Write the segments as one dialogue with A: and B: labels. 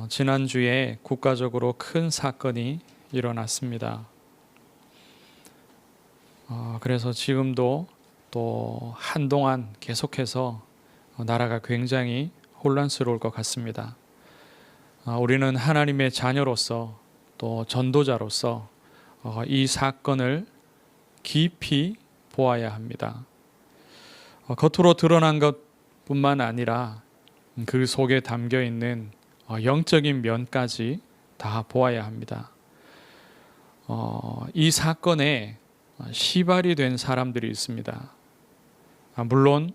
A: 지난주에 국가적으로 큰 사건이 일어났습니다. 그래서 지금도 또 한동안 계속해서 나라가 굉장히 혼란스러울 것 같습니다. 우리는 하나님의 자녀로서 또 전도자로서 이 사건을 깊이 보아야 합니다. 겉으로 드러난 것뿐만 아니라 그 속에 담겨 있는 영적인 면까지 다 보아야 합니다. 이 사건에 시발이 된 사람들이 있습니다. 물론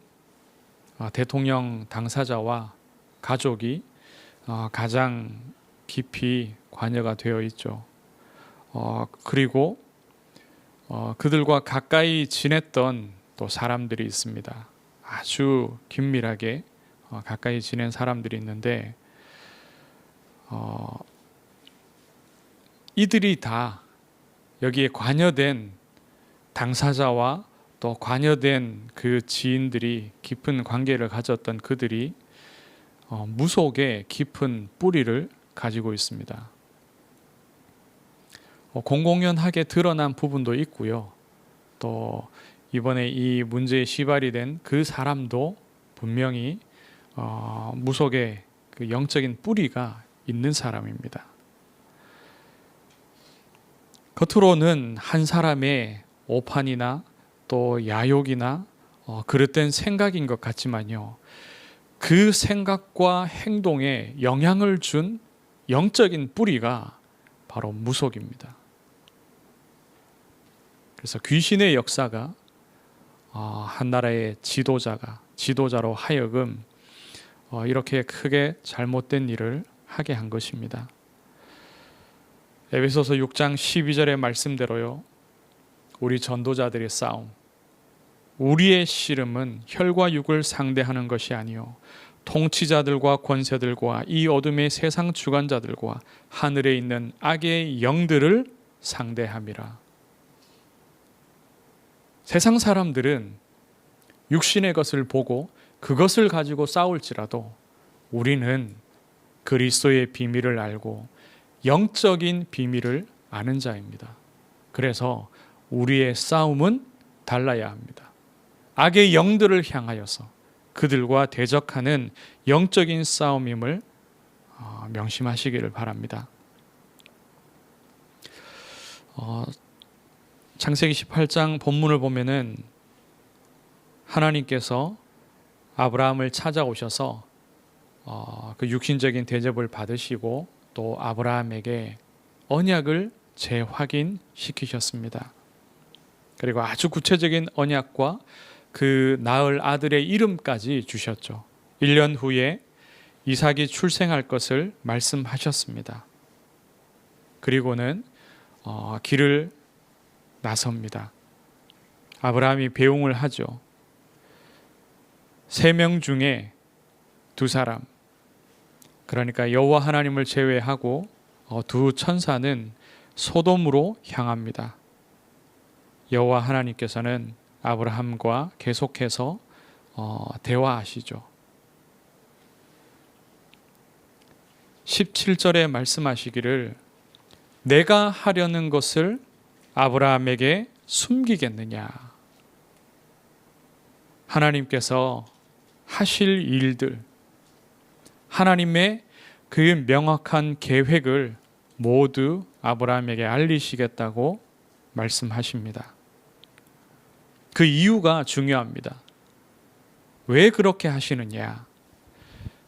A: 대통령 당사자와 가족이 가장 깊이 관여가 되어 있죠. 그리고 그들과 가까이 지냈던 또 사람들이 있습니다. 아주 긴밀하게 가까이 지낸 사람들이 있는데 이들이 다 여기에 관여된 당사자와 또 관여된 그 지인들이 깊은 관계를 가졌던 그들이 무속의 깊은 뿌리를 가지고 있습니다. 공공연하게 드러난 부분도 있고요. 또 이번에 이 문제에 시발이 된 그 사람도 분명히 무속의 그 영적인 뿌리가 있는 사람입니다. 겉으로는 한 사람의 오판이나 또 야욕이나 그릇된 생각인 것 같지만요, 그 생각과 행동에 영향을 준 영적인 뿌리가 바로 무속입니다. 그래서 귀신의 역사가 한 나라의 지도자로 하여금 이렇게 크게 잘못된 일을 하게 한 것입니다. 에베소서 6장 12절의 말씀대로요, 우리 전도자들의 싸움, 우리의 씨름은 혈과 육을 상대하는 것이 아니요 통치자들과 권세들과 이 어둠의 세상 주관자들과 하늘에 있는 악의 영들을 상대함이라. 세상 사람들은 육신의 것을 보고 그것을 가지고 싸울지라도 우리는 그리스도의 비밀을 알고 영적인 비밀을 아는 자입니다. 그래서 우리의 싸움은 달라야 합니다. 악의 영들을 향하여서 그들과 대적하는 영적인 싸움임을 명심하시기를 바랍니다. 창세기 18장 본문을 보면은 하나님께서 아브라함을 찾아오셔서 그 육신적인 대접을 받으시고 또 아브라함에게 언약을 재확인시키셨습니다. 그리고 아주 구체적인 언약과 그 낳을 아들의 이름까지 주셨죠. 1년 후에 이삭이 출생할 것을 말씀하셨습니다. 그리고는 길을 나섭니다. 아브라함이 배웅을 하죠. 3명 중에 2사람, 그러니까 여호와 하나님을 제외하고 2 천사는 소돔으로 향합니다. 여호와 하나님께서는 아브라함과 계속해서 대화하시죠. 17절에 말씀하시기를 내가 하려는 것을 아브라함에게 숨기겠느냐. 하나님께서 하실 일들, 하나님의 그 명확한 계획을 모두 아브라함에게 알리시겠다고 말씀하십니다. 그 이유가 중요합니다. 왜 그렇게 하시느냐?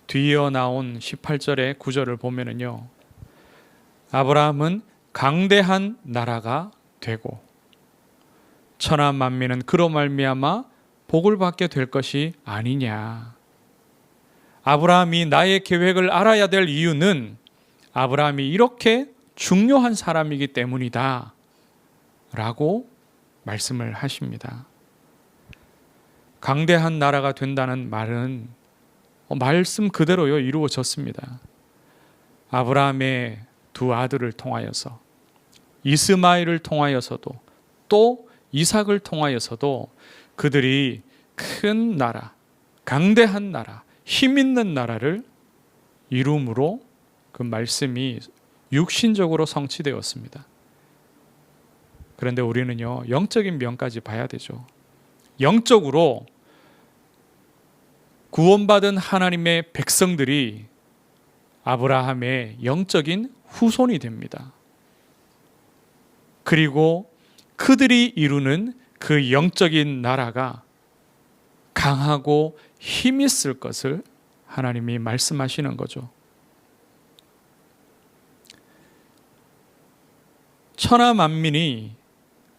A: 뒤이어 나온 18절의 9절을 보면은요, 아브라함은 강대한 나라가 되고 천하 만민은 그로 말미암아 복을 받게 될 것이 아니냐. 아브라함이 나의 계획을 알아야 될 이유는 아브라함이 이렇게 중요한 사람이기 때문이다 라고 말씀을 하십니다. 강대한 나라가 된다는 말은 말씀 그대로요 이루어졌습니다. 아브라함의 2 아들을 통하여서, 이스마엘을 통하여서도, 또 이삭을 통하여서도 그들이 큰 나라, 강대한 나라, 힘 있는 나라를 이룸으로 그 말씀이 육신적으로 성취되었습니다. 그런데 우리는요, 영적인 면까지 봐야 되죠. 영적으로 구원받은 하나님의 백성들이 아브라함의 영적인 후손이 됩니다. 그리고 그들이 이루는 그 영적인 나라가 강하고 힘 있을 것을 하나님이 말씀하시는 거죠. 천하 만민이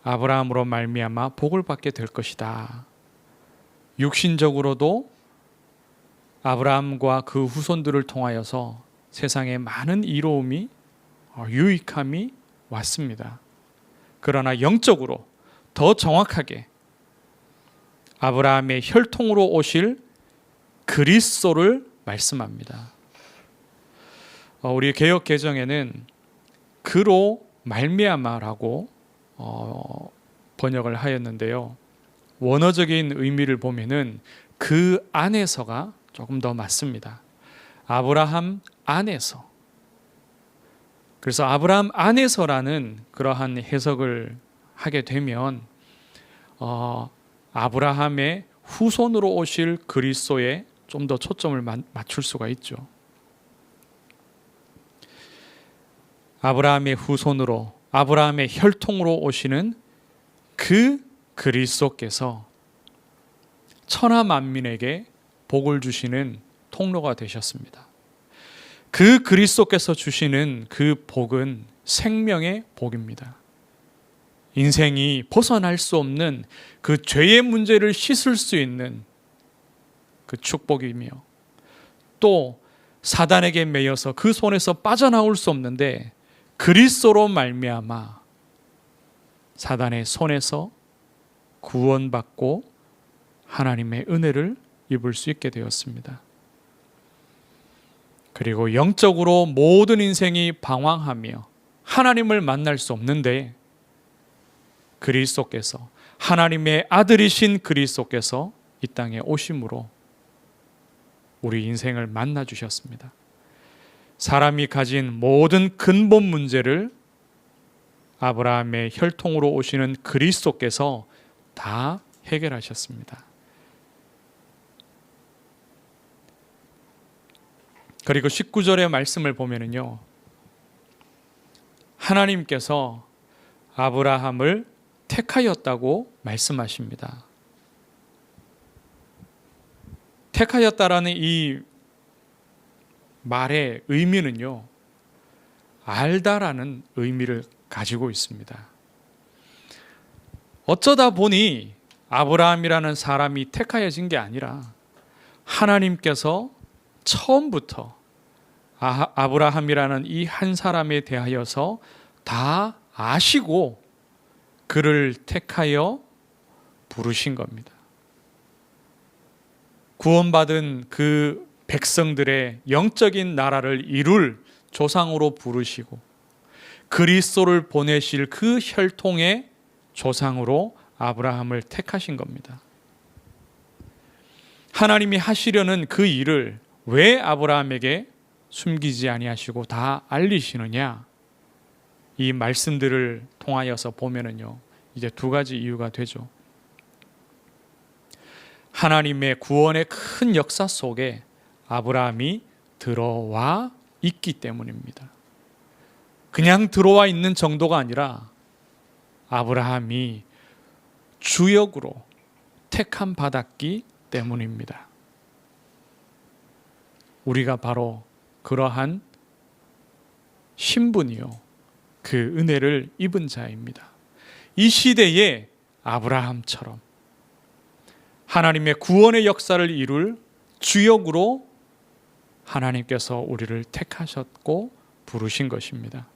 A: 아브라함으로 말미암아 복을 받게 될 것이다. 육신적으로도 아브라함과 그 후손들을 통하여서 세상에 많은 이로움이 유익함이 왔습니다. 그러나 영적으로 더 정확하게 아브라함의 혈통으로 오실 그리스도를 말씀합니다. 우리 개역 개정에는 그로 말미암아라고 번역을 하였는데요. 원어적인 의미를 보면은 그 안에서가 조금 더 맞습니다. 아브라함 안에서. 그래서 아브라함 안에서라는 그러한 해석을 하게 되면 아브라함의 후손으로 오실 그리스도에 좀 더 초점을 맞출 수가 있죠. 아브라함의 후손으로, 아브라함의 혈통으로 오시는 그 그리스도께서 천하 만민에게 복을 주시는 통로가 되셨습니다. 그 그리스도께서 주시는 그 복은 생명의 복입니다. 인생이 벗어날 수 없는 그 죄의 문제를 씻을 수 있는 그 축복이며, 또 사단에게 매여서 그 손에서 빠져나올 수 없는데 그리스도로 말미암아 사단의 손에서 구원받고 하나님의 은혜를 입을 수 있게 되었습니다. 그리고 영적으로 모든 인생이 방황하며 하나님을 만날 수 없는데 그리스도께서, 하나님의 아들이신 그리스도께서 이 땅에 오심으로 우리 인생을 만나 주셨습니다. 사람이 가진 모든 근본 문제를 아브라함의 혈통으로 오시는 그리스도께서 다 해결하셨습니다. 그리고 19절의 말씀을 보면은요, 하나님께서 아브라함을 택하였다고 말씀하십니다. 택하였다라는 이 말의 의미는요, 알다라는 의미를 가지고 있습니다. 어쩌다 보니 아브라함이라는 사람이 택하여진 게 아니라 하나님께서 처음부터 아브라함이라는 이 한 사람에 대하여서 다 아시고 그를 택하여 부르신 겁니다. 구원받은 그 백성들의 영적인 나라를 이룰 조상으로 부르시고 그리스도를 보내실 그 혈통의 조상으로 아브라함을 택하신 겁니다. 하나님이 하시려는 그 일을 왜 아브라함에게 숨기지 아니하시고 다 알리시느냐? 이 말씀들을 통하여서 보면은요, 이제 두 가지 이유가 되죠. 하나님의 구원의 큰 역사 속에 아브라함이 들어와 있기 때문입니다. 그냥 들어와 있는 정도가 아니라 아브라함이 주역으로 택함 받았기 때문입니다. 우리가 바로 그러한 신분이요, 그 은혜를 입은 자입니다. 이 시대에 아브라함처럼 하나님의 구원의 역사를 이룰 주역으로 하나님께서 우리를 택하셨고 부르신 것입니다.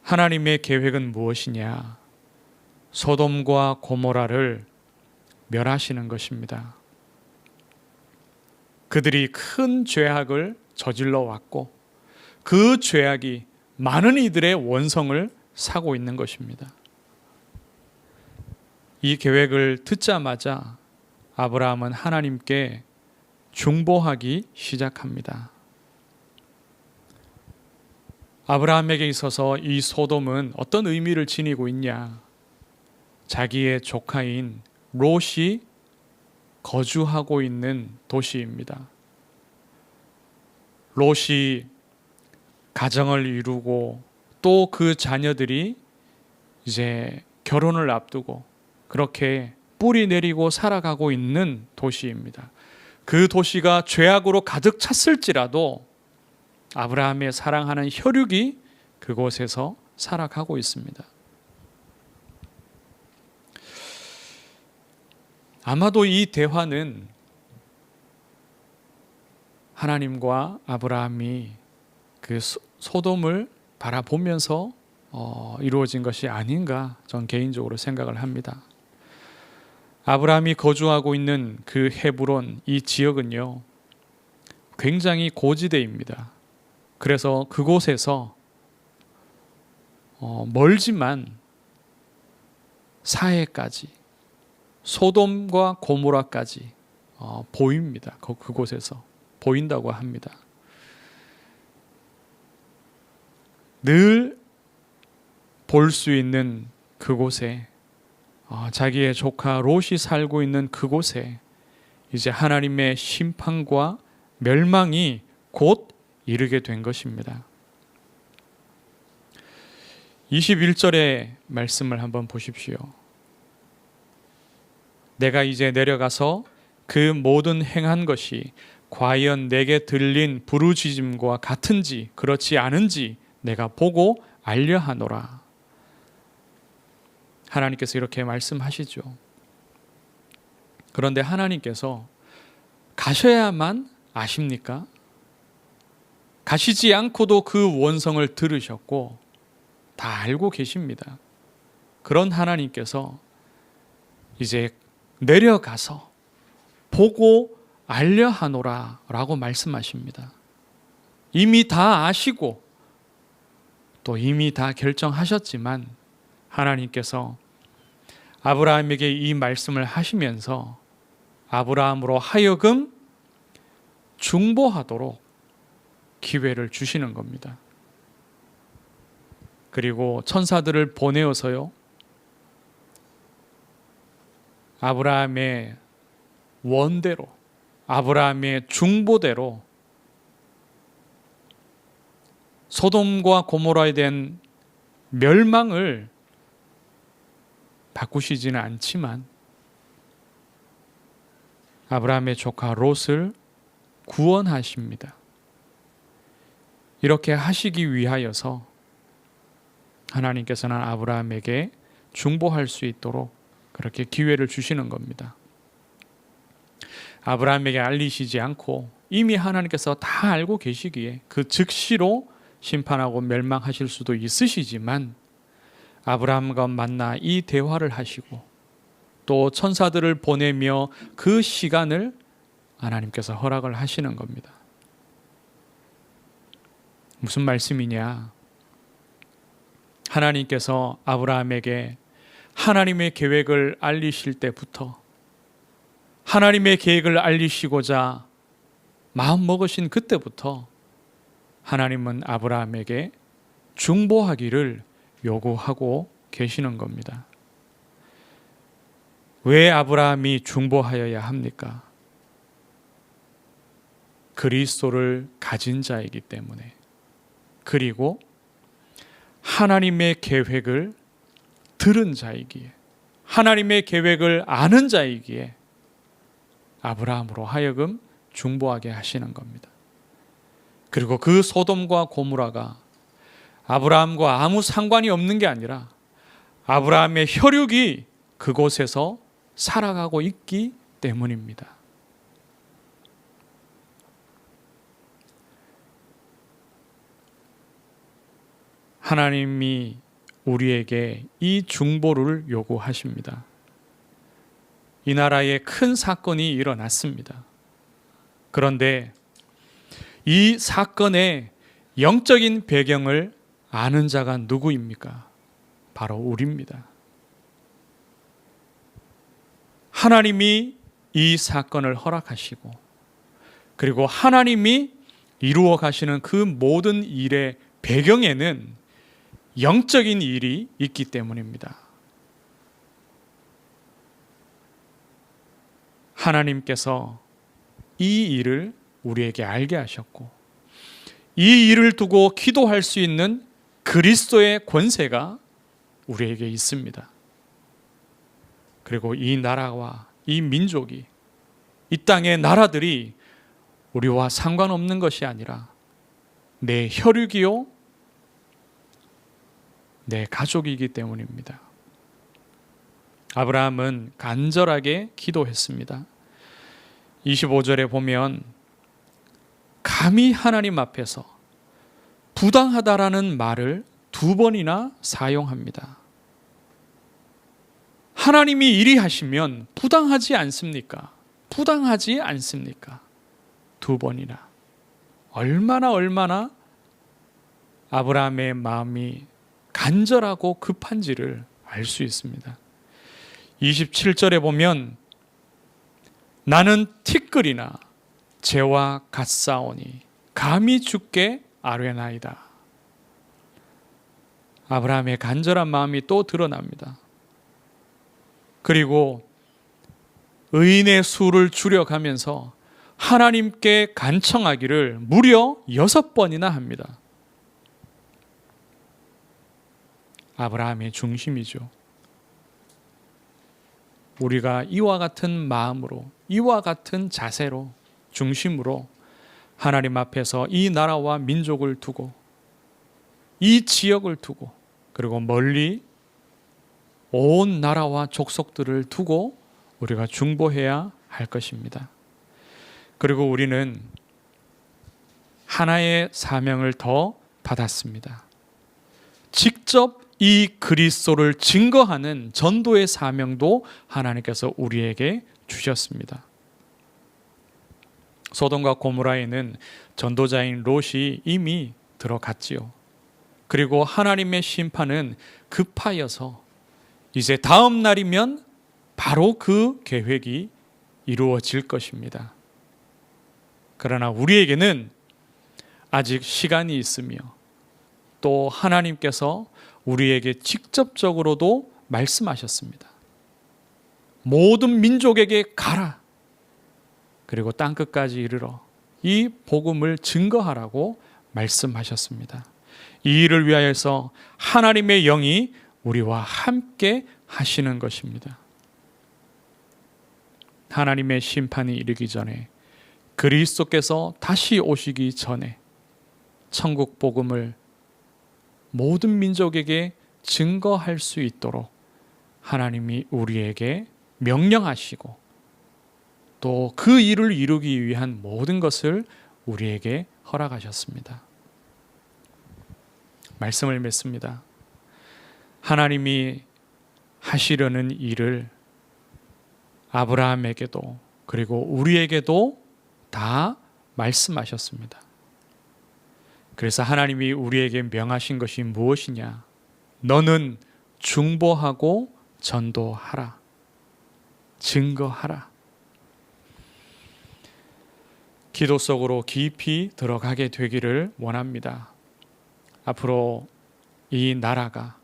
A: 하나님의 계획은 무엇이냐? 소돔과 고모라를 멸하시는 것입니다. 그들이 큰 죄악을 저질러 왔고 그 죄악이 많은 이들의 원성을 사고 있는 것입니다. 이 계획을 듣자마자 아브라함은 하나님께 중보하기 시작합니다. 아브라함에게 있어서 이 소돔은 어떤 의미를 지니고 있냐? 자기의 조카인 롯이 거주하고 있는 도시입니다. 롯이 가정을 이루고 또 그 자녀들이 이제 결혼을 앞두고 그렇게 뿌리 내리고 살아가고 있는 도시입니다. 그 도시가 죄악으로 가득 찼을지라도 아브라함의 사랑하는 혈육이 그곳에서 살아가고 있습니다. 아마도 이 대화는 하나님과 아브라함이 그 소돔을 바라보면서 이루어진 것이 아닌가 전 개인적으로 생각을 합니다. 아브라함이 거주하고 있는 그 헤브론 이 지역은요 굉장히 고지대입니다. 그래서 그곳에서 멀지만 사해까지 소돔과 고모라까지 보입니다. 그곳에서 보인다고 합니다. 늘 볼 수 있는 그곳에 자기의 조카 롯이 살고 있는 그곳에 이제 하나님의 심판과 멸망이 곧 이르게 된 것입니다. 21절의 말씀을 한번 보십시오. 내가 이제 내려가서 그 모든 행한 것이 과연 내게 들린 부르짖음과 같은지 그렇지 않은지 내가 보고 알려하노라. 하나님께서 이렇게 말씀하시죠. 그런데 하나님께서 가셔야만 아십니까? 가시지 않고도 그 원성을 들으셨고 다 알고 계십니다. 그런 하나님께서 이제 내려가서 보고 알려하노라 라고 말씀하십니다. 이미 다 아시고 또 이미 다 결정하셨지만 하나님께서 아브라함에게 이 말씀을 하시면서 아브라함으로 하여금 중보하도록 기회를 주시는 겁니다. 그리고 천사들을 보내어서요 아브라함의 원대로 아브라함의 중보대로 소돔과 고모라에 대한 멸망을 바꾸시지는 않지만 아브라함의 조카 롯을 구원하십니다. 이렇게 하시기 위하여서 하나님께서는 아브라함에게 중보할 수 있도록 그렇게 기회를 주시는 겁니다. 아브라함에게 알리시지 않고 이미 하나님께서 다 알고 계시기에 그 즉시로 심판하고 멸망하실 수도 있으시지만 아브라함과 만나 이 대화를 하시고 또 천사들을 보내며 그 시간을 하나님께서 허락을 하시는 겁니다. 무슨 말씀이냐? 하나님께서 아브라함에게 하나님의 계획을 알리실 때부터 하나님의 계획을 알리시고자 마음 먹으신 그때부터 하나님은 아브라함에게 중보하기를 요구하고 계시는 겁니다. 왜 아브라함이 중보하여야 합니까? 그리스도를 가진 자이기 때문에, 그리고 하나님의 계획을 들은 자이기에, 하나님의 계획을 아는 자이기에 아브라함으로 하여금 중보하게 하시는 겁니다. 그리고 그 소돔과 고모라가 아브라함과 아무 상관이 없는 게 아니라 아브라함의 혈육이 그곳에서 살아가고 있기 때문입니다. 하나님이 우리에게 이 중보를 요구하십니다. 이 나라에 큰 사건이 일어났습니다. 그런데 이 사건의 영적인 배경을 아는 자가 누구입니까? 바로 우리입니다. 하나님이 이 사건을 허락하시고 그리고 하나님이 이루어 가시는 그 모든 일의 배경에는 영적인 일이 있기 때문입니다. 하나님께서 이 일을 우리에게 알게 하셨고, 이 일을 두고 기도할 수 있는 그리스도의 권세가 우리에게 있습니다. 그리고 이 나라와 이 민족이, 이 땅의 나라들이 우리와 상관없는 것이 아니라 내 혈육이요, 내 가족이기 때문입니다. 아브라함은 간절하게 기도했습니다. 25절에 보면 감히 하나님 앞에서 부당하다라는 말을 2번이나 사용합니다. 하나님이 이리 하시면 부당하지 않습니까? 부당하지 않습니까? 2번이나. 얼마나 아브라함의 마음이 간절하고 급한지를 알 수 있습니다. 27절에 보면 나는 티끌이나 재와 같사오니 감히 주께 아뢰나이다. 아브라함의 간절한 마음이 또 드러납니다. 그리고 의인의 수를 줄여가면서 하나님께 간청하기를 무려 6번이나 합니다. 아브라함의 중심이죠. 우리가 이와 같은 마음으로, 이와 같은 자세로, 중심으로 하나님 앞에서 이 나라와 민족을 두고, 이 지역을 두고, 그리고 멀리 온 나라와 족속들을 두고 우리가 중보해야 할 것입니다. 그리고 우리는 하나의 사명을 더 받았습니다. 직접 이 그리스도를 증거하는 전도의 사명도 하나님께서 우리에게 주셨습니다. 소돔과 고모라에는 전도자인 롯이 이미 들어갔지요. 그리고 하나님의 심판은 급하여서 이제 다음 날이면 바로 그 계획이 이루어질 것입니다. 그러나 우리에게는 아직 시간이 있으며 또 하나님께서 우리에게 직접적으로도 말씀하셨습니다. 모든 민족에게 가라. 그리고 땅끝까지 이르러 이 복음을 증거하라고 말씀하셨습니다. 이 일을 위하여서 하나님의 영이 우리와 함께 하시는 것입니다. 하나님의 심판이 이르기 전에, 그리스도께서 다시 오시기 전에 천국 복음을 모든 민족에게 증거할 수 있도록 하나님이 우리에게 명령하시고 또 그 일을 이루기 위한 모든 것을 우리에게 허락하셨습니다. 말씀을 맺습니다. 하나님이 하시려는 일을 아브라함에게도 그리고 우리에게도 다 말씀하셨습니다. 그래서 하나님이 우리에게 명하신 것이 무엇이냐? 너는 중보하고 전도하라. 증거하라. 기도 속으로 깊이 들어가게 되기를 원합니다. 앞으로 이 나라가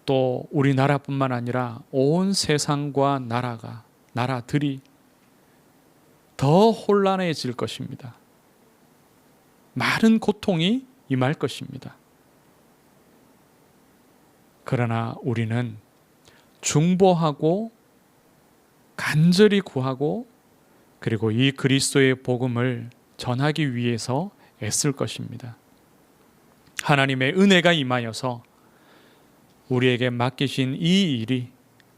A: 또 우리나라뿐만 아니라 온 세상과 나라들이 더 혼란해질 것입니다. 많은 고통이 임할 것입니다. 그러나 우리는 중보하고 간절히 구하고 그리고 이 그리스도의 복음을 전하기 위해서 애쓸 것입니다. 하나님의 은혜가 임하여서 우리에게 맡기신 이 일이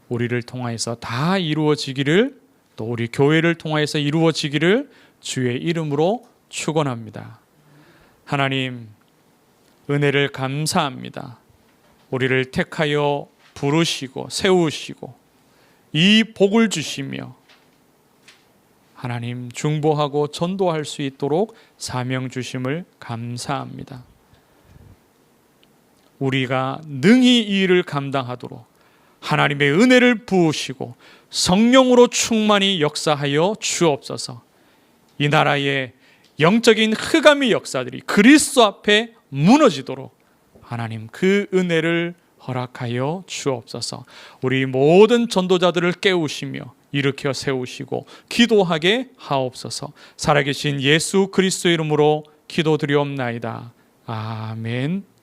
A: 우리를 통하여서 다 이루어지기를, 또 우리 교회를 통하여서 이루어지기를 주의 이름으로 축원합니다. 하나님, 은혜를 감사합니다. 우리를 택하여 부르시고 세우시고 이 복을 주시며 하나님 중보하고 전도할 수 있도록 사명 주심을 감사합니다. 우리가 능히 이 일을 감당하도록 하나님의 은혜를 부으시고 성령으로 충만히 역사하여 주옵소서. 이 나라에 영적인 흑암의 역사들이 그리스도 앞에 무너지도록 하나님 그 은혜를 허락하여 주옵소서. 우리 모든 전도자들을 깨우시며 일으켜 세우시고 기도하게 하옵소서. 살아계신 예수 그리스도 이름으로 기도드리옵나이다. 아멘.